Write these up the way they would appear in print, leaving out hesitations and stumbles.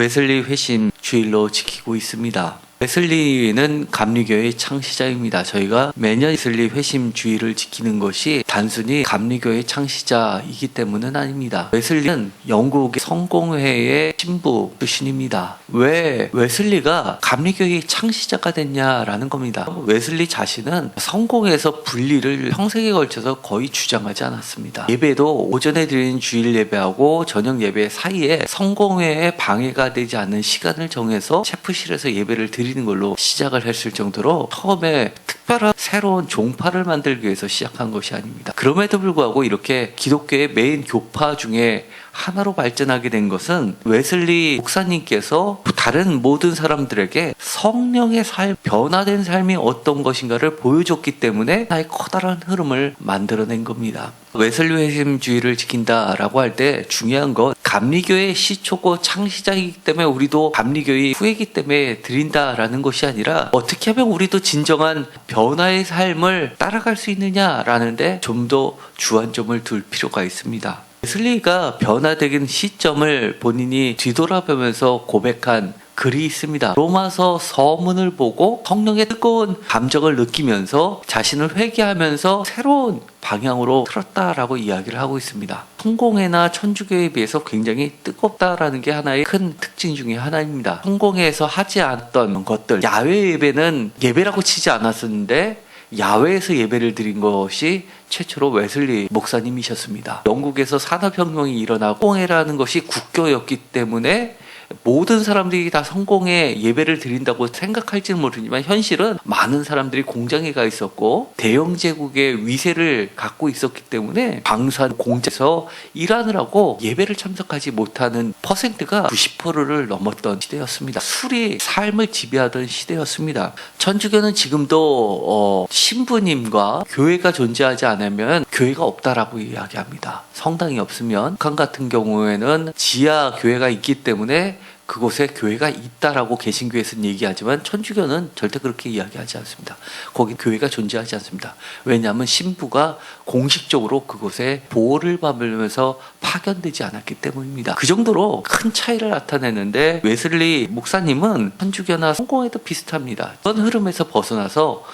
웨슬리 회심 주일로 지키고 있습니다. 웨슬리는 감리교의 창시자입니다. 저희가 매년 웨슬리 회심 주일을 지키는 것이 단순히 감리교의 창시자이기 때문은 아닙니다. 웨슬리는 영국의 성공회의 신부 출신입니다. 왜 웨슬리가 감리교의 창시자가 됐냐라는 겁니다. 웨슬리 자신은 성공회에서 분리를 평생에 걸쳐서 거의 주장하지 않았습니다. 예배도 오전에 드리는 주일 예배하고 저녁 예배 사이에 성공회에 방해가 되지 않는 시간을 정해서 체프실에서 예배를 드리는 걸로 시작을 했을 정도로 처음에 특별한 새로운 종파를 만들기 위해서 시작한 것이 아닙니다. 그럼에도 불구하고 이렇게 기독교의 메인 교파 중에 하나로 발전하게 된 것은 웨슬리 목사님께서 다른 모든 사람들에게 성령의 삶, 변화된 삶이 어떤 것인가를 보여줬기 때문에 하나의 커다란 흐름을 만들어낸 겁니다. 웨슬리 회심 주일을 지킨다라고 할 때 중요한 건 감리교의 시초고 창시자이기 때문에 우리도 감리교의 후예이기 때문에 드린다라는 것이 아니라 어떻게 하면 우리도 진정한 변화의 삶을 따라갈 수 있느냐라는 데 좀 더 주안점을 둘 필요가 있습니다. 웨슬리가 변화되는 시점을 본인이 뒤돌아보면서 고백한 글이 있습니다. 로마서 서문을 보고 성령의 뜨거운 감정을 느끼면서 자신을 회개하면서 새로운 방향으로 틀었다라고 이야기를 하고 있습니다. 성공회나 천주교에 비해서 굉장히 뜨겁다라는 게 하나의 큰 특징 중에 하나입니다. 성공회에서 하지 않았던 것들, 야외 예배는 예배라고 치지 않았었는데 야외에서 예배를 드린 것이 최초로 웨슬리 목사님이셨습니다. 영국에서 산업혁명이 일어나고 성공회라는 것이 국교였기 때문에 모든 사람들이 다 성공회 예배를 드린다고 생각할지는 모르지만 현실은 많은 사람들이 공장에 가 있었고 대영 제국의 위세를 갖고 있었기 때문에 방산 공장에서 일하느라고 예배를 참석하지 못하는 퍼센트가 90%를 넘었던 시대였습니다. 술이 삶을 지배하던 시대였습니다. 천주교는 지금도 신부님과 교회가 존재하지 않으면 교회가 없다라고 이야기합니다. 성당이 없으면 북한 같은 경우에는 지하 교회가 있기 때문에 그곳에 교회가 있다라고 개신교에서는 얘기하지만 천주교는 절대 그렇게 이야기하지 않습니다. 거기 교회가 존재하지 않습니다. 왜냐하면 신부가 공식적으로 그곳에 보호를 받으면서 파견되지 않았기 때문입니다. 그 정도로 큰 차이를 나타내는데 웨슬리 목사님은 천주교나 성공회도 비슷합니다. 그런 흐름에서 벗어나서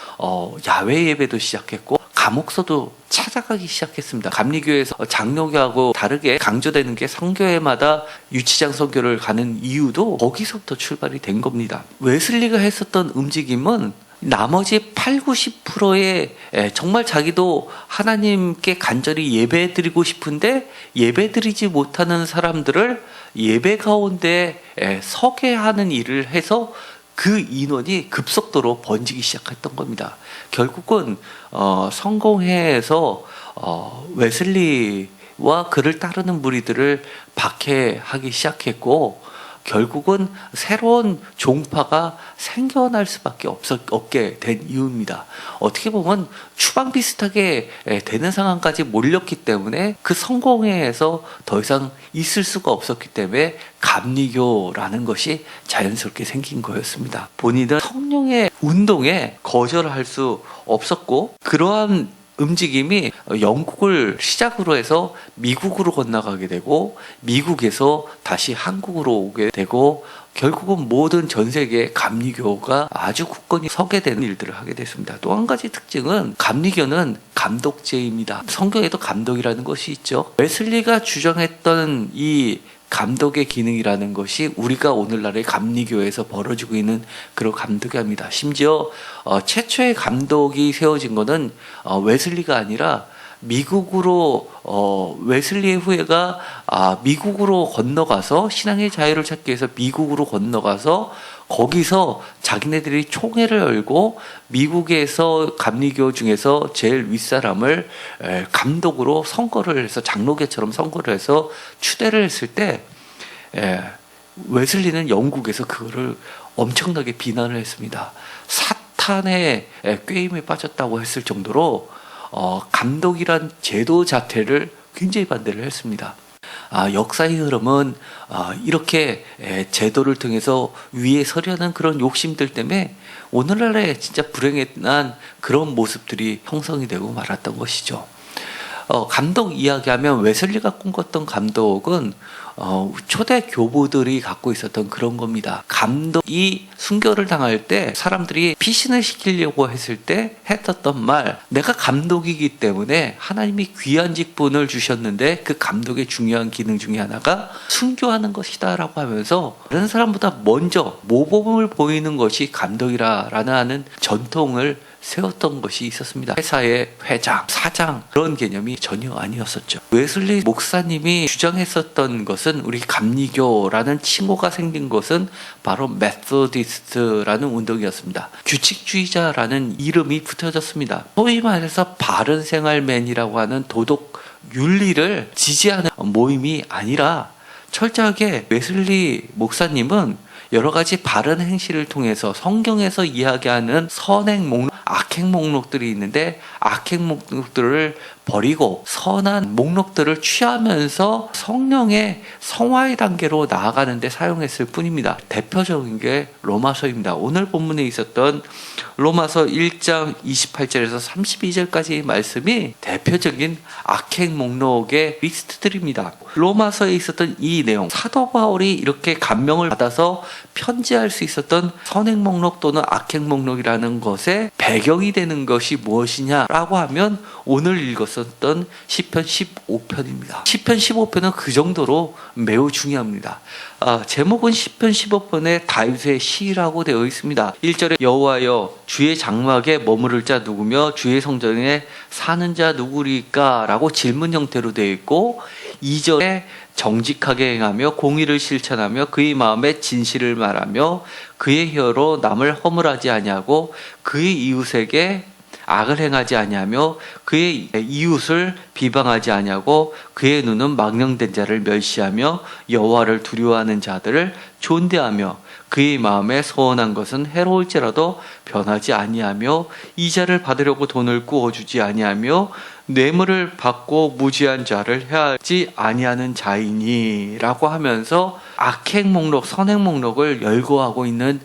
야외 예배도 시작했고 감옥서도 찾아가기 시작했습니다. 감리교에서 장로교하고 다르게 강조되는 게 성교회마다 유치장 선교를 가는 이유도 거기서부터 출발이 된 겁니다. 웨슬리가 했었던 움직임은 나머지 80~90%의 정말 자기도 하나님께 간절히 예배드리고 싶은데 예배드리지 못하는 사람들을 예배 가운데 서게 하는 일을 해서 그 인원이 급속도로 번지기 시작했던 겁니다. 결국은 성공회에서 웨슬리와 그를 따르는 무리들을 박해하기 시작했고 결국은 새로운 종파가 생겨날 수밖에 없게 된 이유입니다. 어떻게 보면 추방 비슷하게 되는 상황까지 몰렸기 때문에 그 성공회에서 더 이상 있을 수가 없었기 때문에 감리교라는 것이 자연스럽게 생긴 거였습니다. 본인은 성령의 운동에 거절할 수 없었고 그러한 움직임이 영국을 시작으로 해서 미국으로 건너가게 되고 미국에서 다시 한국으로 오게 되고 결국은 모든 전 세계 감리교가 아주 굳건히 서게 되는 일들을 하게 됐습니다. 또 한 가지 특징은 감리교는 감독제입니다. 성경에도 감독이라는 것이 있죠. 웨슬리가 주장했던 이 감독의 기능이라는 것이 우리가 오늘날의 감리교에서 벌어지고 있는 그런 감독이 아닙니다. 심지어 최초의 감독이 세워진 것은 웨슬리가 아니라 미국으로 웨슬리의 후예가 미국으로 건너가서 신앙의 자유를 찾기 위해서 미국으로 건너가서 거기서 자기네들이 총회를 열고 미국에서 감리교 중에서 제일 윗사람을 감독으로 선거를 해서 장로교처럼 선거를 해서 추대를 했을 때 웨슬리는 영국에서 그거를 엄청나게 비난을 했습니다. 사탄의 꾀임에 빠졌다고 했을 정도로 감독이란 제도 자체를 굉장히 반대를 했습니다. 역사의 흐름은 이렇게 제도를 통해서 위에 서려는 그런 욕심들 때문에 오늘날의 진짜 불행한 그런 모습들이 형성이 되고 말았던 것이죠. 감독 이야기하면 웨슬리가 꿈꿨던 감독은 초대 교부들이 갖고 있었던 그런 겁니다. 감독이 순교를 당할 때 사람들이 피신을 시키려고 했을 때 했었던 말, 내가 감독이기 때문에 하나님이 귀한 직분을 주셨는데 그 감독의 중요한 기능 중에 하나가 순교하는 것이다 라고 하면서 다른 사람보다 먼저 모범을 보이는 것이 감독이라는 하는 전통을 세웠던 것이 있었습니다. 회사의 회장, 사장 그런 개념이 전혀 아니었었죠. 웨슬리 목사님이 주장했었던 것은 우리 감리교라는 칭호가 생긴 것은 바로 메소디스트라는 운동이었습니다. 규칙주의자라는 이름이 붙여졌습니다. 소위 말해서 바른 생활맨이라고 하는 도덕 윤리를 지지하는 모임이 아니라 철저하게 웨슬리 목사님은 여러 가지 바른 행실을 통해서 성경에서 이야기하는 선행 목록, 악행 목록들이 있는데 악행 목록들을 버리고 선한 목록들을 취하면서 성령의 성화의 단계로 나아가는 데 사용했을 뿐입니다. 대표적인 게 로마서입니다. 오늘 본문에 있었던 로마서 1장 28절에서 32절까지의 말씀이 대표적인 악행 목록의 리스트들입니다. 로마서에 있었던 이 내용, 사도 바울이 이렇게 감명을 받아서 편지할 수 있었던 선행 목록 또는 악행 목록이라는 것의 배경이 되는 것이 무엇이냐라고 하면 오늘 읽었었던 시편 15편입니다. 시편 15편은 그 정도로 매우 중요합니다. 제목은 시편 15편의 다윗의 시라고 되어 있습니다. 1절에 여호와여 주의 장막에 머무를 자 누구며 주의 성전에 사는 자 누구리까? 라고 질문 형태로 되어 있고 2절에 정직하게 행하며 공의를 실천하며 그의 마음에 진실을 말하며 그의 혀로 남을 허물하지 아니하고 그의 이웃에게 악을 행하지 아니하며 그의 이웃을 비방하지 아니하고 그의 눈은 망령된 자를 멸시하며 여호와를 두려워하는 자들을 존대하며 그의 마음에 소원한 것은 해로울지라도 변하지 아니하며 이자를 받으려고 돈을 구워주지 아니하며 뇌물을 받고 무지한 자를 해하지 아니하는 자이니라고 하면서 악행 목록, 선행 목록을 열거하고 있는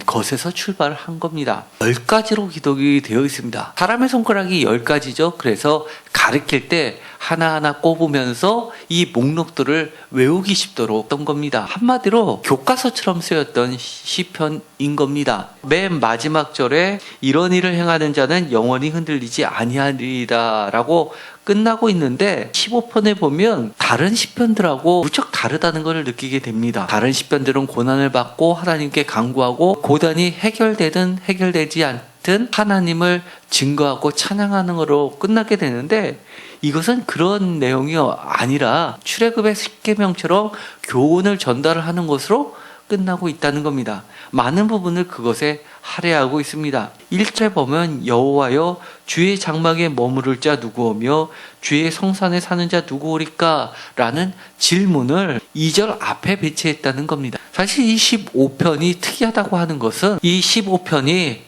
것에서 출발을 한 겁니다. 10가지로 기록이 되어 있습니다. 사람의 손가락이 10가지죠. 그래서 가르칠 때 하나하나 꼽으면서 이 목록들을 외우기 쉽도록 했던 겁니다. 한마디로 교과서처럼 쓰였던 시편인 겁니다. 맨 마지막 절에 이런 일을 행하는 자는 영원히 흔들리지 아니하리라 라고 끝나고 있는데 15편에 보면 다른 시편들하고 무척 다르다는 것을 느끼게 됩니다. 다른 시편들은 고난을 받고 하나님께 간구하고 고난이 해결되든 해결되지 않든 하나님을 증거하고 찬양하는 것으로 끝나게 되는데 이것은 그런 내용이 아니라 출애굽의 10계명처럼 교훈을 전달하는 것으로 끝나고 있다는 겁니다. 많은 부분을 그것에 할애하고 있습니다. 1절 보면 여호와여 주의 장막에 머무를 자 누구오며 주의 성산에 사는 자 누구오리까? 라는 질문을 2절 앞에 배치했다는 겁니다. 사실 이 15편이 특이하다고 하는 것은 이 15편이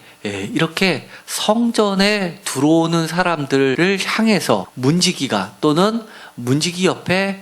이렇게 성전에 들어오는 사람들을 향해서 문지기가 또는 문지기 옆에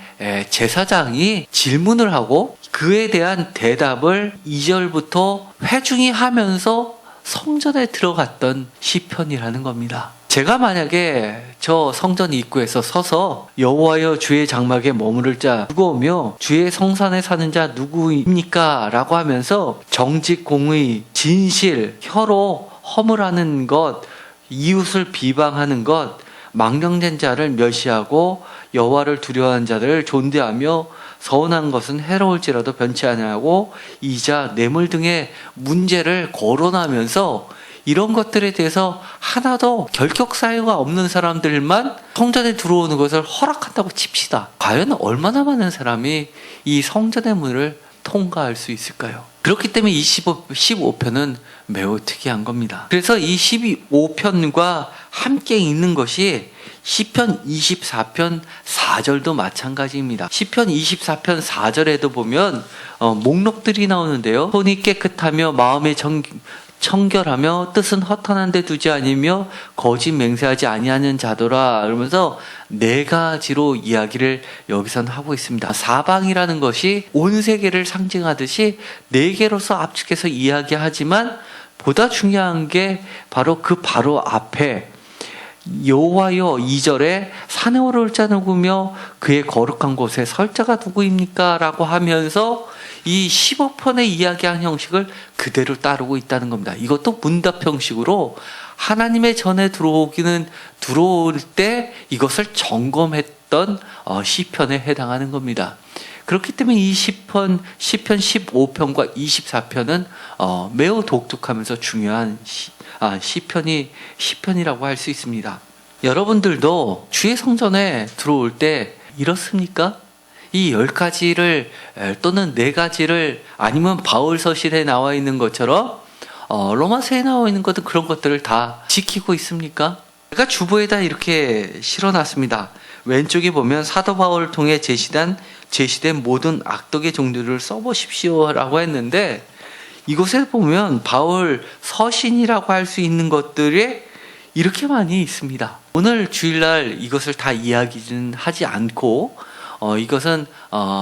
제사장이 질문을 하고 그에 대한 대답을 2절부터 회중이 하면서 성전에 들어갔던 시편이라는 겁니다. 제가 만약에 저 성전 입구에서 서서 여호와여 주의 장막에 머무를 자 누구오며 주의 성산에 사는 자 누구입니까? 라고 하면서 정직, 공의, 진실, 혀로 허물하는 것, 이웃을 비방하는 것, 망령된 자를 멸시하고 여호와를 두려워하는 자들을 존대하며 서운한 것은 해로울지라도 변치 아니하고 이자, 뇌물 등의 문제를 거론하면서 이런 것들에 대해서 하나도 결격 사유가 없는 사람들만 성전에 들어오는 것을 허락한다고 칩시다. 과연 얼마나 많은 사람이 이 성전의 문을 통과할 수 있을까요? 그렇기 때문에 이 15편은 매우 특이한 겁니다. 그래서 이 15편과 함께 있는 것이 시편 24편 4절도 마찬가지입니다. 시편 24편 4절에도 보면 목록들이 나오는데요. 손이 깨끗하며 마음의 청결하며 뜻은 허탄한 데 두지 아니며 거짓 맹세하지 아니하는 자더라. 그러면서 4가지로 이야기를 여기선 하고 있습니다. 사방이라는 것이 온 세계를 상징하듯이 4개로서 압축해서 이야기하지만 보다 중요한 게 바로 그 바로 앞에 여호와여 2절에 산에 오를 자 누구며 그의 거룩한 곳에 설 자가 누구입니까? 라고 하면서 이 15편의 이야기한 형식을 그대로 따르고 있다는 겁니다. 이것도 문답 형식으로 하나님의 전에 들어올 때 이것을 점검했던 시편에 해당하는 겁니다. 그렇기 때문에 이 시편 15편과 24편은 매우 독특하면서 중요한 시편이라고 할 수 있습니다. 여러분들도 주의 성전에 들어올 때 이렇습니까? 이 10가지를 또는 4가지를 아니면 바울서실에 나와 있는 것처럼 로마서에 나와 있는 것들 그런 것들을 다 지키고 있습니까? 제가 주보에다 이렇게 실어놨습니다. 왼쪽에 보면 사도 바울을 통해 제시된 모든 악독의 종류를 써보십시오 라고 했는데 이곳에 보면 바울 서신이라고 할 수 있는 것들이 이렇게 많이 있습니다. 오늘 주일날 이것을 다 이야기는 하지 않고 이것은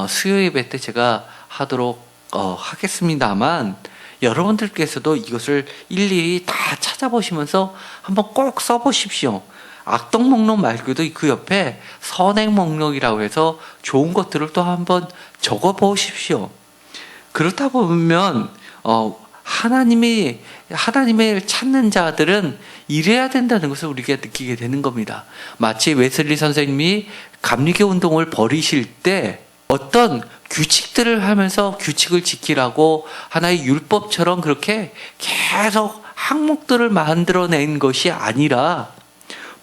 수요 예배 때 제가 하도록 하겠습니다만 여러분들께서도 이것을 일일이 다 찾아보시면서 한번 꼭 써보십시오. 악독 목록 말고도 그 옆에 선행 목록이라고 해서 좋은 것들을 또 한번 적어보십시오. 그렇다 보면 하나님을 찾는 자들은 이래야 된다는 것을 우리가 느끼게 되는 겁니다. 마치 웨슬리 선생님이 감리교 운동을 벌이실 때 어떤 규칙들을 하면서 규칙을 지키라고 하나의 율법처럼 그렇게 계속 항목들을 만들어낸 것이 아니라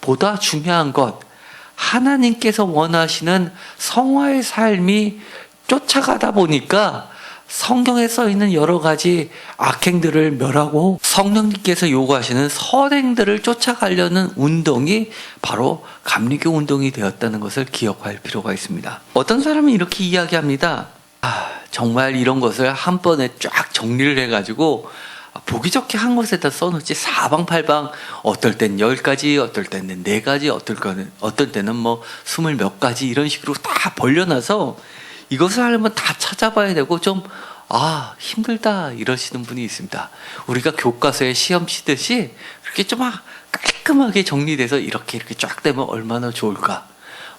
보다 중요한 것, 하나님께서 원하시는 성화의 삶이 쫓아가다 보니까 성경에 써 있는 여러 가지 악행들을 멸하고 성령님께서 요구하시는 선행들을 쫓아가려는 운동이 바로 감리교 운동이 되었다는 것을 기억할 필요가 있습니다. 어떤 사람은 이렇게 이야기합니다. 정말 이런 것을 한 번에 쫙 정리를 해가지고 보기 좋게 한 곳에다 써놓지 사방팔방 어떨 땐 10가지, 어떨 때는 4가지, 어떨 때는 뭐 20 몇 가지 이런 식으로 다 벌려놔서 이것을 하려면 다 찾아봐야 되고 좀 힘들다 이러시는 분이 있습니다. 우리가 교과서에 시험 치듯이 그렇게 좀 깔끔하게 정리돼서 이렇게 쫙 되면 얼마나 좋을까.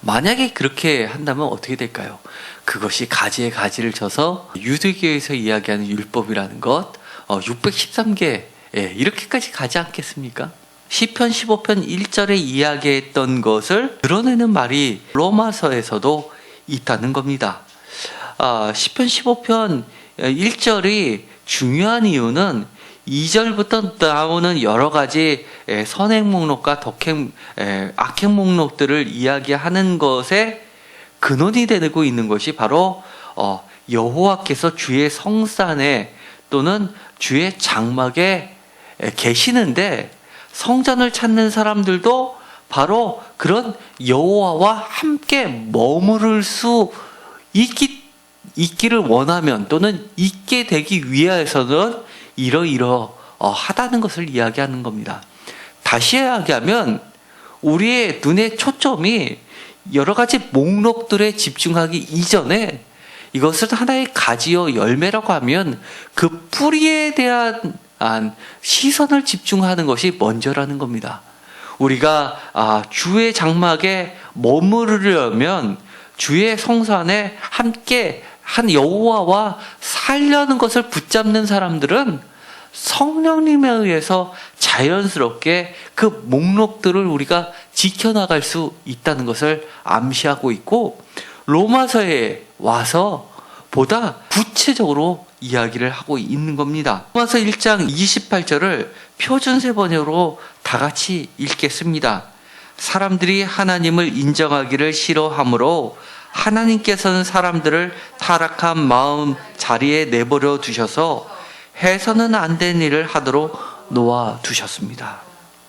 만약에 그렇게 한다면 어떻게 될까요? 그것이 가지에 가지를 쳐서 유대교에서 이야기하는 율법이라는 것 613개 이렇게까지 가지 않겠습니까? 시편 15편 1절에 이야기했던 것을 드러내는 말이 로마서에서도 있다는 겁니다. 시편 15편 1절이 중요한 이유는 2절부터 나오는 여러 가지 선행 목록과 악행 목록들을 이야기하는 것에 근원이 되고 있는 것이 바로 여호와께서 주의 성산에 또는 주의 장막에 계시는데 성전을 찾는 사람들도 바로 그런 여호와와 함께 머무를 수 있기를 원하면 또는 있게 되기 위해서는 이러하다는 것을 이야기하는 겁니다. 다시 이야기하면 우리의 눈의 초점이 여러 가지 목록들에 집중하기 이전에 이것을 하나의 가지요 열매라고 하면 그 뿌리에 대한 시선을 집중하는 것이 먼저라는 겁니다. 우리가 주의 장막에 머무르려면 주의 성산에 함께 한 여호와와 살려는 것을 붙잡는 사람들은 성령님에 의해서 자연스럽게 그 목록들을 우리가 지켜나갈 수 있다는 것을 암시하고 있고 로마서에 와서 보다 구체적으로 이야기를 하고 있는 겁니다. 로마서 1장 28절을 표준세 번역으로 다 같이 읽겠습니다. 사람들이 하나님을 인정하기를 싫어하므로 하나님께서는 사람들을 타락한 마음 자리에 내버려 두셔서 해서는 안 된 일을 하도록 놓아두셨습니다.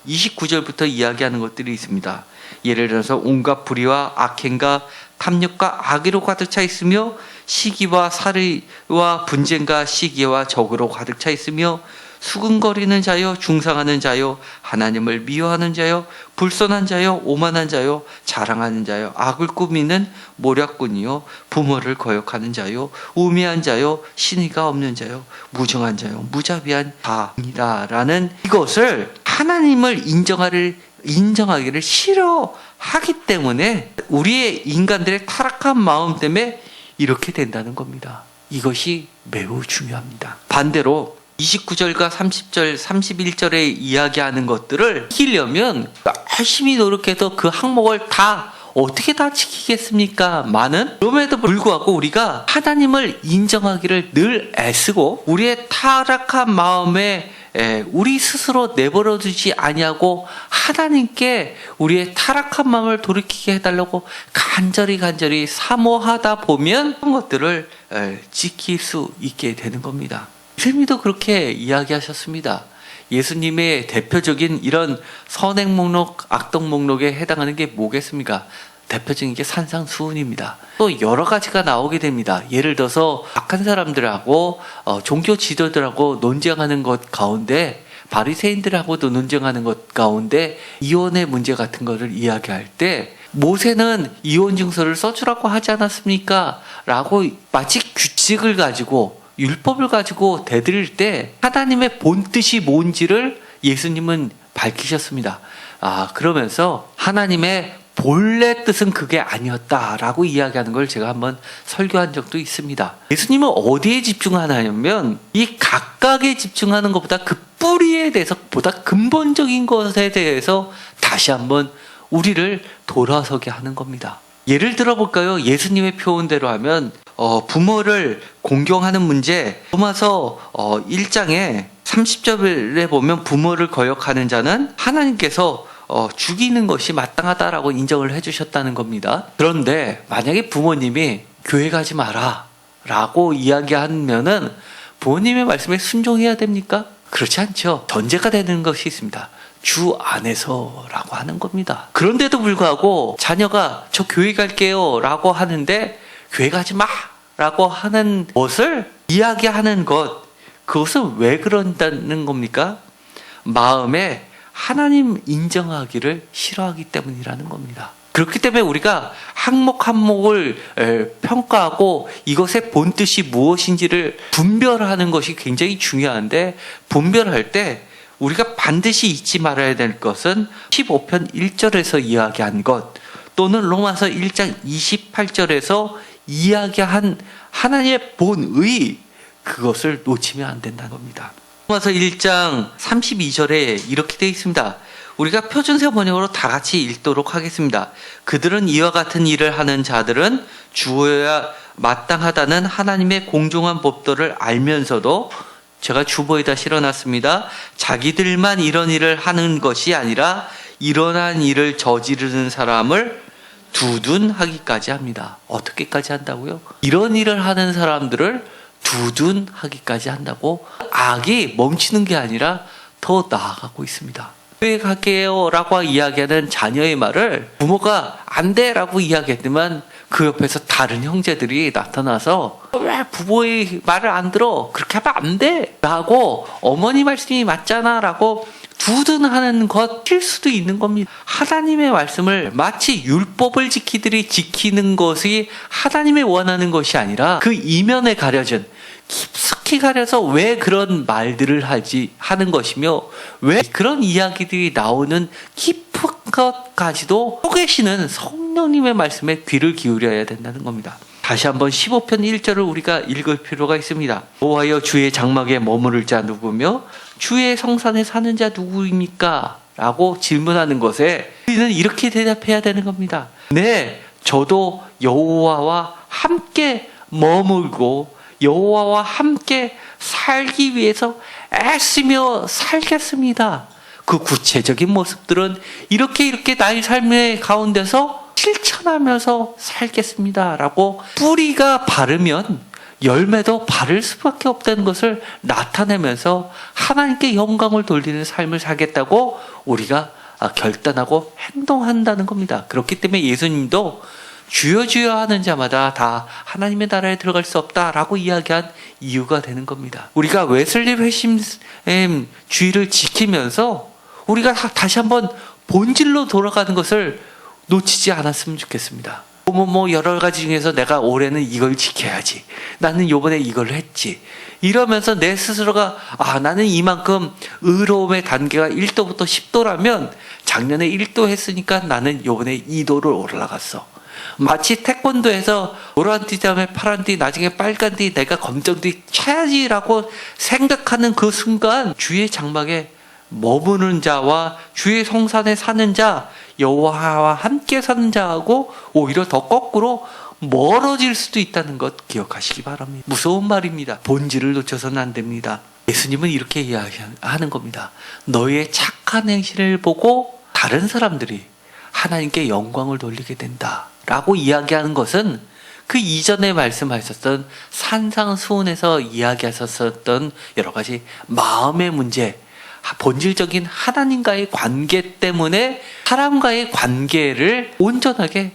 29절부터 이야기하는 것들이 있습니다. 예를 들어서 온갖 불의와 악행과 탐욕과 악의로 가득 차 있으며 시기와 살의와 분쟁과 시기와 적으로 가득 차 있으며 수근거리는 자요 중상하는 자요 하나님을 미워하는 자요 불선한 자요 오만한 자요 자랑하는 자요 악을 꾸미는 모략꾼이요 부모를 거역하는 자요 우매한 자요 신의가 없는 자요 무정한 자요 무자비한 자입니다 라는 이것을 하나님을 인정하기를 인정하기를 싫어하기 때문에 우리의 인간들의 타락한 마음 때문에 이렇게 된다는 겁니다. 이것이 매우 중요합니다. 반대로 29절과 30절, 31절에 이야기하는 것들을 지키려면 열심히 노력해서 그 항목을 다 어떻게 다 지키겠습니까? 그럼에도 불구하고 우리가 하나님을 인정하기를 늘 애쓰고 우리의 타락한 마음에 우리 스스로 내버려두지 아니하고 하나님께 우리의 타락한 마음을 돌이키게 해달라고 간절히 사모하다 보면 그런 것들을 지킬 수 있게 되는 겁니다. 예수님도 그렇게 이야기하셨습니다. 예수님의 대표적인 이런 선행 목록, 악덕 목록에 해당하는 게 뭐겠습니까? 대표적인 게 산상수훈입니다. 또 여러 가지가 나오게 됩니다. 예를 들어서 악한 사람들하고 종교 지도들하고 논쟁하는 것 가운데 바리새인들하고도 논쟁하는 것 가운데 이혼의 문제 같은 것을 이야기할 때 모세는 이혼 증서를 써주라고 하지 않았습니까? 라고 마치 규칙을 가지고 율법을 가지고 대드릴 때 하나님의 본뜻이 뭔지를 예수님은 밝히셨습니다. 그러면서 하나님의 본래 뜻은 그게 아니었다라고 이야기하는 걸 제가 한번 설교한 적도 있습니다. 예수님은 어디에 집중하냐면 이 각각에 집중하는 것보다 그 뿌리에 대해서 보다 근본적인 것에 대해서 다시 한번 우리를 돌아서게 하는 겁니다. 예를 들어볼까요? 예수님의 표현대로 하면 부모를 공경하는 문제, 로마서 1장에 30절에 보면 부모를 거역하는 자는 하나님께서 죽이는 것이 마땅하다라고 인정을 해주셨다는 겁니다. 그런데 만약에 부모님이 교회 가지 마라 라고 이야기하면은 부모님의 말씀에 순종해야 됩니까? 그렇지 않죠. 전제가 되는 것이 있습니다. 주 안에서라고 하는 겁니다. 그런데도 불구하고 자녀가 저 교회 갈게요 라고 하는데 교회 가지 마 라고 하는 것을 이야기하는 것, 그것은 왜 그런다는 겁니까? 마음에 하나님 인정하기를 싫어하기 때문이라는 겁니다. 그렇기 때문에 우리가 항목 항목을 평가하고 이것의 본뜻이 무엇인지를 분별하는 것이 굉장히 중요한데, 분별할 때 우리가 반드시 잊지 말아야 될 것은 15편 1절에서 이야기한 것, 또는 로마서 1장 28절에서 이야기한 하나님의 본의, 그것을 놓치면 안 된다는 겁니다. 로마서 1장 32절에 이렇게 되어 있습니다. 우리가 표준세 번역으로 다 같이 읽도록 하겠습니다. 그들은 이와 같은 일을 하는 자들은 주어야 마땅하다는 하나님의 공정한 법도를 알면서도, 제가 주보에다 실어놨습니다. 자기들만 이런 일을 하는 것이 아니라 일어난 일을 저지르는 사람을 두둔하기까지 합니다. 어떻게까지 한다고요? 이런 일을 하는 사람들을 두둔하기까지 한다고. 악이 멈추는 게 아니라 더 나아가고 있습니다. 교회 갈게요 라고 이야기하는 자녀의 말을 부모가 안 돼 라고 이야기했지만 그 옆에서 다른 형제들이 나타나서 왜 부모의 말을 안 들어? 그렇게 하면 안 돼 라고, 어머니 말씀이 맞잖아 라고 두둔하는 것일 수도 있는 겁니다. 하나님의 말씀을 마치 율법을 지키는 것이 하나님의 원하는 것이 아니라 그 이면에 가려진, 깊숙이 가려서 왜 그런 말들을 하는 것이며 왜 그런 이야기들이 나오는 깊은 것까지도 또 계시는 성령님의 말씀에 귀를 기울여야 된다는 겁니다. 다시 한번 15편 1절을 우리가 읽을 필요가 있습니다. 여호와여, 주의 장막에 머무를 자 누구며 주의 성산에 사는 자 누구입니까? 라고 질문하는 것에 우리는 이렇게 대답해야 되는 겁니다. 네, 저도 여호와와 함께 머물고 여호와와 함께 살기 위해서 애쓰며 살겠습니다. 그 구체적인 모습들은 이렇게 나의 삶의 가운데서 실천하면서 살겠습니다 라고 뿌리가 바르면 열매도 바를 수밖에 없다는 것을 나타내면서 하나님께 영광을 돌리는 삶을 살겠다고 우리가 결단하고 행동한다는 겁니다. 그렇기 때문에 예수님도 주여 주여 하는 자마다 다 하나님의 나라에 들어갈 수 없다라고 이야기한 이유가 되는 겁니다. 우리가 웨슬리 회심주의를 지키면서 우리가 다시 한번 본질로 돌아가는 것을 놓치지 않았으면 좋겠습니다. 뭐 여러 가지 중에서 내가 올해는 이걸 지켜야지. 나는 요번에 이걸 했지. 이러면서 내 스스로가 나는 이만큼 의로움의 단계가 1도부터 10도라면 작년에 1도 했으니까 나는 요번에 2도를 올라갔어. 마치 태권도에서 노란 띠 다음에 파란 띠 나중에 빨간 띠 내가 검정 띠 쳐야지라고 생각하는 그 순간 주의 장막에 머무는 자와 주의 성산에 사는 자 여호와와 함께 사는 자하고 오히려 더 거꾸로 멀어질 수도 있다는 것 기억하시기 바랍니다. 무서운 말입니다. 본질을 놓쳐서는 안 됩니다. 예수님은 이렇게 이야기하는 겁니다. 너희의 착한 행실을 보고 다른 사람들이 하나님께 영광을 돌리게 된다 라고 이야기하는 것은 그 이전에 말씀하셨던 산상수훈에서 이야기하셨던 여러 가지 마음의 문제, 본질적인 하나님과의 관계 때문에 사람과의 관계를 온전하게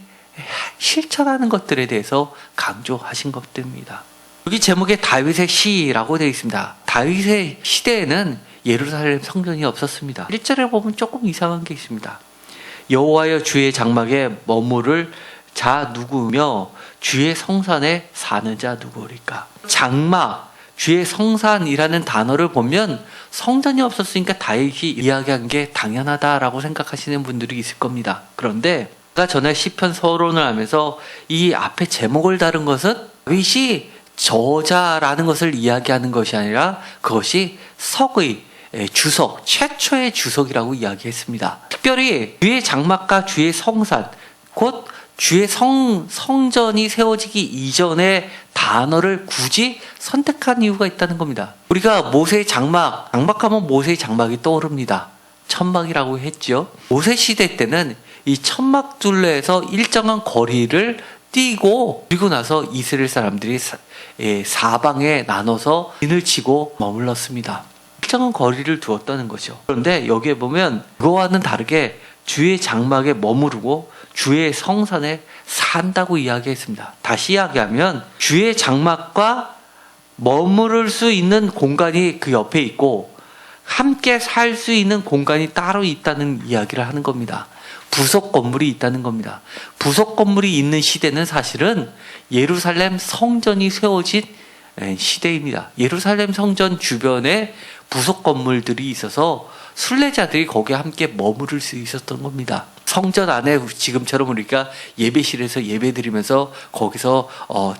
실천하는 것들에 대해서 강조하신 것들입니다. 여기 제목에 다윗의 시라고 되어 있습니다. 다윗의 시대에는 예루살렘 성전이 없었습니다. 1절에 보면 조금 이상한 게 있습니다. 여호와여 주의 장막에 머무를 자 누구며 주의 성산에 사는 자 누구리까? 장막, 주의 성산이라는 단어를 보면 성전이 없었으니까 다윗이 이야기한 게 당연하다라고 생각하시는 분들이 있을 겁니다. 그런데 제가 전에 시편 서론을 하면서 이 앞에 제목을 다룬 것은 다윗이 저자라는 것을 이야기하는 것이 아니라 그것이 석의 주석, 최초의 주석이라고 이야기했습니다. 특별히 주의 장막과 주의 성산, 곧 주의 성전이 세워지기 이전의 단어를 굳이 선택한 이유가 있다는 겁니다. 우리가 모세의 장막하면 모세의 장막이 떠오릅니다. 천막이라고 했죠. 모세 시대 때는 이 천막 둘레에서 일정한 거리를 뛰고 그리고 나서 이스라엘 사람들이 사방에 나눠서 진을 치고 머물렀습니다. 일정한 거리를 두었다는 거죠. 그런데 여기에 보면 그거와는 다르게 주의 장막에 머무르고 주의 성산에 산다고 이야기했습니다. 다시 이야기하면 주의 장막과 머무를 수 있는 공간이 그 옆에 있고 함께 살 수 있는 공간이 따로 있다는 이야기를 하는 겁니다. 부속 건물이 있다는 겁니다. 부속 건물이 있는 시대는 사실은 예루살렘 성전이 세워진 시대입니다. 예루살렘 성전 주변에 부속 건물들이 있어서 순례자들이 거기에 함께 머무를 수 있었던 겁니다. 성전 안에 지금처럼 우리가 예배실에서 예배드리면서 거기서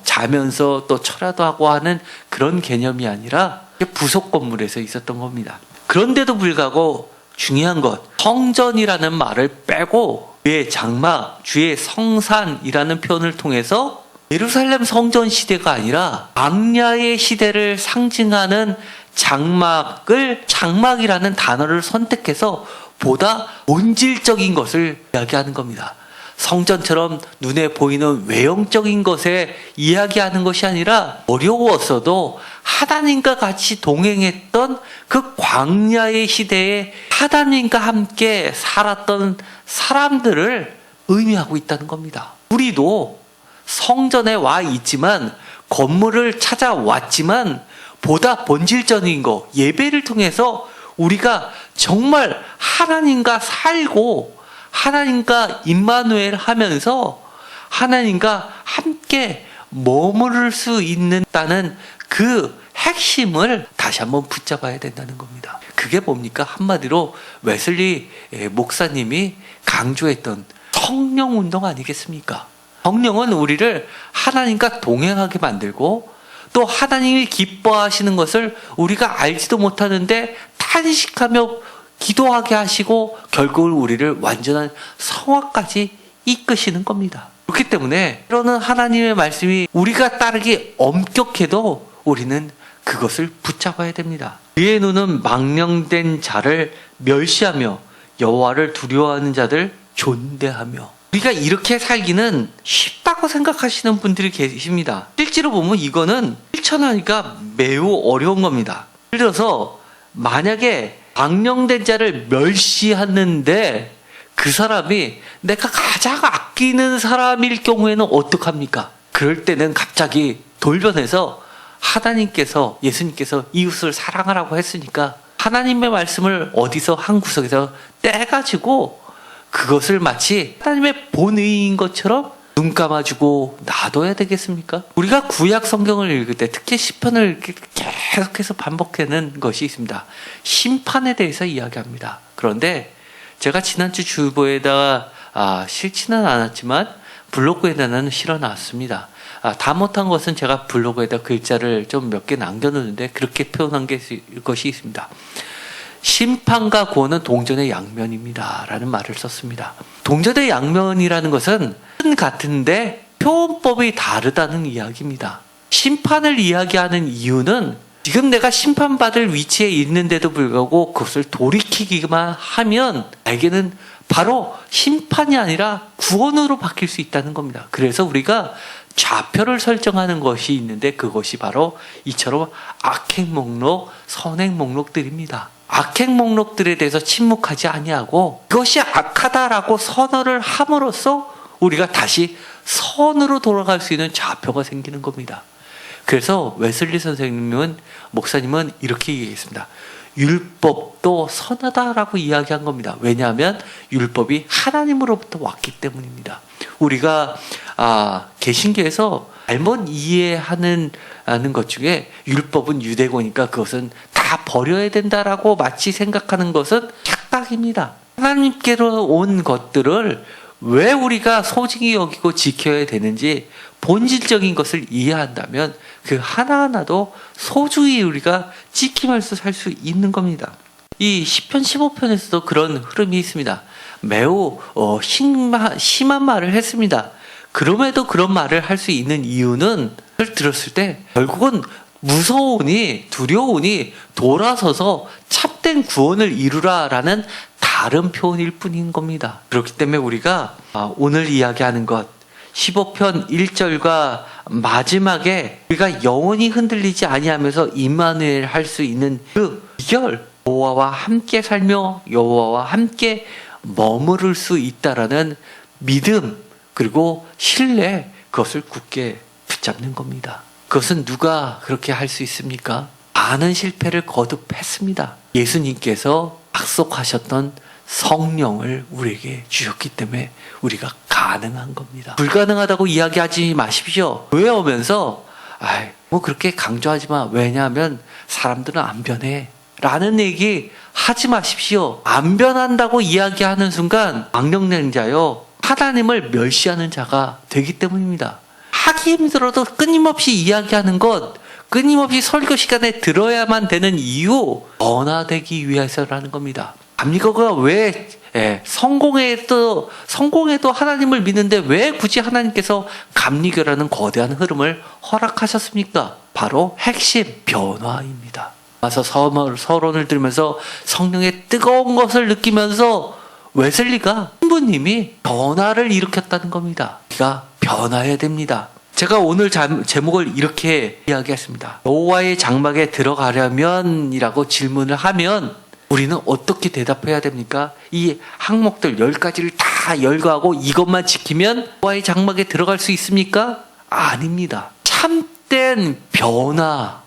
자면서 또 철야도 하고 하는 그런 개념이 아니라 부속 건물에서 있었던 겁니다. 그런데도 불구하고 중요한 것, 성전이라는 말을 빼고 주의 장막, 주의 성산이라는 표현을 통해서 예루살렘 성전 시대가 아니라 광야의 시대를 상징하는 장막이라는 단어를 선택해서 보다 본질적인 것을 이야기하는 겁니다. 성전처럼 눈에 보이는 외형적인 것에 이야기하는 것이 아니라 어려웠어도 하나님과 같이 동행했던 그 광야의 시대에 하나님과 함께 살았던 사람들을 의미하고 있다는 겁니다. 우리도 성전에 와 있지만 건물을 찾아왔지만 보다 본질적인 거, 예배를 통해서 우리가 정말 하나님과 살고 하나님과 임마누엘 하면서 하나님과 함께 머무를 수 있다는 그 핵심을 다시 한번 붙잡아야 된다는 겁니다. 그게 뭡니까? 한마디로 웨슬리 목사님이 강조했던 성령 운동 아니겠습니까? 성령은 우리를 하나님과 동행하게 만들고 또 하나님이 기뻐하시는 것을 우리가 알지도 못하는데 탄식하며 기도하게 하시고 결국은 우리를 완전한 성화까지 이끄시는 겁니다. 그렇기 때문에 때로는 하나님의 말씀이 우리가 따르기 엄격해도 우리는 그것을 붙잡아야 됩니다. 그의 눈은 망령된 자를 멸시하며 여호와를 두려워하는 자들 존대하며. 우리가 이렇게 살기는 쉽다고 생각하시는 분들이 계십니다. 실제로 보면 이거는 실천하기가 매우 어려운 겁니다. 예를 들어서 만약에 망령된 자를 멸시하는데 그 사람이 내가 가장 아끼는 사람일 경우에는 어떡합니까? 그럴 때는 갑자기 돌변해서 하나님께서, 예수님께서 이웃을 사랑하라고 했으니까 하나님의 말씀을 어디서 한 구석에서 떼가지고 그것을 마치 하나님의 본의인 것처럼 눈 감아주고 놔둬야 되겠습니까? 우리가 구약 성경을 읽을 때 특히 시편을 계속해서 반복하는 것이 있습니다. 심판에 대해서 이야기합니다. 그런데 제가 지난주 주보에다가 싫지는 않았지만 블로그에다는 실어놨습니다. 다 못한 것은 제가 블로그에다 글자를 좀 몇 개 남겨놓는데 그렇게 표현한 것이 있습니다. 심판과 구원은 동전의 양면입니다 라는 말을 썼습니다. 동전의 양면이라는 것은 같은데 표현법이 다르다는 이야기입니다. 심판을 이야기하는 이유는 지금 내가 심판받을 위치에 있는데도 불구하고 그것을 돌이키기만 하면 나에게는 바로 심판이 아니라 구원으로 바뀔 수 있다는 겁니다. 그래서 우리가 좌표를 설정하는 것이 있는데 그것이 바로 이처럼 악행 목록, 선행 목록들입니다. 악행 목록들에 대해서 침묵하지 아니하고 그것이 악하다라고 선언을 함으로써 우리가 다시 선으로 돌아갈 수 있는 좌표가 생기는 겁니다. 그래서 웨슬리 목사님은 이렇게 얘기했습니다. 율법도 선하다라고 이야기한 겁니다. 왜냐하면 율법이 하나님으로부터 왔기 때문입니다. 우리가 개신교에서 잘못 이해하는 것 중에 율법은 유대고니까 그것은 다 버려야 된다라고 마치 생각하는 것은 착각입니다. 하나님께로 온 것들을 왜 우리가 소중히 여기고 지켜야 되는지 본질적인 것을 이해한다면 그 하나하나도 소중히 우리가 지키면서 살 수 있는 겁니다. 이 시편 15편에서도 그런 흐름이 있습니다. 매우 심한 말을 했습니다. 그럼에도 그런 말을 할 수 있는 이유는 들었을 때 결국은 무서우니 두려우니 돌아서서 참된 구원을 이루라라는 다른 표현일 뿐인 겁니다. 그렇기 때문에 우리가 오늘 이야기하는 것 15편 1절과 마지막에 우리가 영원히 흔들리지 아니하면서 임마누엘 할 수 있는 그 비결, 여호와와 함께 살며 여호와와 함께 머무를 수 있다라는 믿음 그리고 신뢰, 그것을 굳게 붙잡는 겁니다. 그것은 누가 그렇게 할 수 있습니까? 많은 실패를 거듭했습니다. 예수님께서 약속하셨던 성령을 우리에게 주셨기 때문에 우리가 가능한 겁니다. 불가능하다고 이야기하지 마십시오. 교회 오면서 뭐 그렇게 강조하지 마. 왜냐하면 사람들은 안 변해 라는 얘기 하지 마십시오. 안 변한다고 이야기하는 순간 망령된 자요, 하나님을 멸시하는 자가 되기 때문입니다. 하기 힘들어도 끊임없이 이야기하는 것, 끊임없이 설교 시간에 들어야만 되는 이유, 변화되기 위해서라는 겁니다. 감리교가 왜 성공해도 하나님을 믿는데 왜 굳이 하나님께서 감리교라는 거대한 흐름을 허락하셨습니까? 바로 핵심 변화입니다. 와서 서론을 들으면서 성령의 뜨거운 것을 느끼면서 웨슬리가 신부님이 변화를 일으켰다는 겁니다. 우리가 변화해야 됩니다. 제가 오늘 제목을 이렇게 이야기했습니다. 여호와의 장막에 들어가려면이라고 질문을 하면 우리는 어떻게 대답해야 됩니까? 이 항목들 10가지를 다 열거하고 이것만 지키면 여호와의 장막에 들어갈 수 있습니까? 아닙니다. 참된 변화,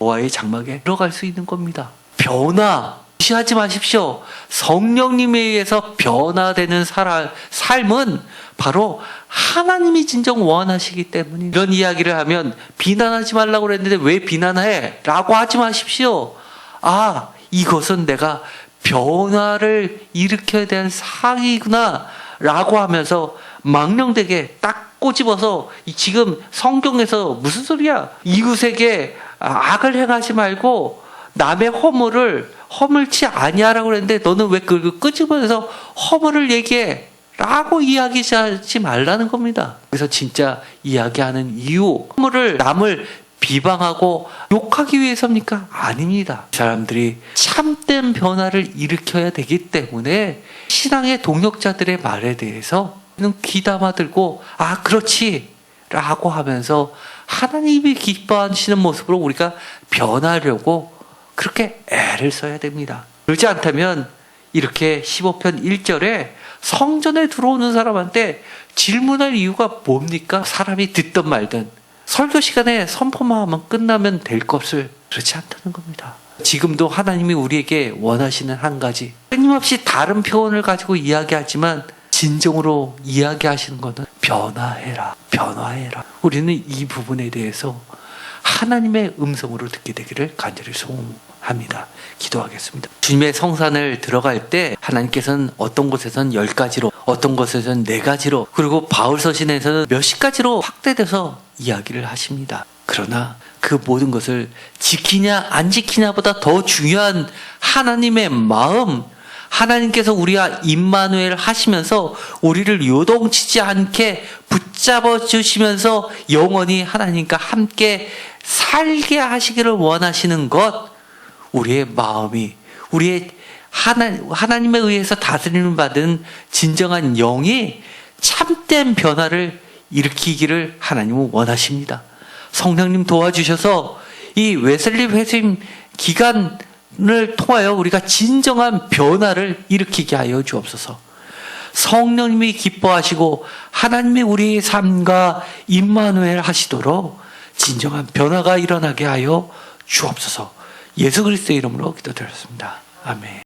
여호와의 장막에 들어갈 수 있는 겁니다. 변화, 무시하지 마십시오. 성령님에 의해서 변화되는 삶은 바로 하나님이 진정 원하시기 때문에 이런 이야기를 하면 비난하지 말라고 그랬는데 왜 비난해? 라고 하지 마십시오. 이것은 내가 변화를 일으켜야 되는 사항이구나 라고 하면서 망령되게 딱 꼬집어서 지금 성경에서 무슨 소리야? 이웃에게 악을 행하지 말고 남의 허물치 아니하라고 그랬는데 너는 왜 그걸 끄집어내서 허물을 얘기해? 라고 이야기하지 말라는 겁니다. 그래서 진짜 이야기하는 이유, 남을 비방하고 욕하기 위해서입니까? 아닙니다. 사람들이 참된 변화를 일으켜야 되기 때문에 신앙의 동력자들의 말에 대해서 귀담아 들고 그렇지 라고 하면서 하나님이 기뻐하시는 모습으로 우리가 변하려고 그렇게 애를 써야 됩니다. 그렇지 않다면 이렇게 15편 1절에 성전에 들어오는 사람한테 질문할 이유가 뭡니까? 사람이 듣든 말든 설교 시간에 선포만 하면 끝나면 될 것을 그렇지 않다는 겁니다. 지금도 하나님이 우리에게 원하시는 한 가지, 끊임없이 다른 표현을 가지고 이야기하지만 진정으로 이야기하시는 것은 변화해라, 변화해라. 우리는 이 부분에 대해서 하나님의 음성으로 듣게 되기를 간절히 소원합니다. 기도하겠습니다. 주님의 성산을 들어갈 때 하나님께서는 어떤 곳에서는 10가지로, 어떤 곳에서는 4가지로, 그리고 바울서신에서는 몇십 가지로 확대돼서 이야기를 하십니다. 그러나 그 모든 것을 지키냐 안 지키냐보다 더 중요한 하나님의 마음, 하나님께서 우리와 임마누엘 하시면서 우리를 요동치지 않게 붙잡아 주시면서 영원히 하나님과 함께 살게 하시기를 원하시는 것, 우리의 마음이, 우리의 하나님에 의해서 다스림을 받은 진정한 영이 참된 변화를 일으키기를 하나님은 원하십니다. 성령님 도와주셔서 이 웨슬리 회심 기간을 통하여 우리가 진정한 변화를 일으키게 하여 주옵소서. 성령님이 기뻐하시고 하나님이 우리의 삶과 임마누엘 하시도록 진정한 변화가 일어나게 하여 주옵소서. 예수 그리스도의 이름으로 기도드렸습니다. 아멘.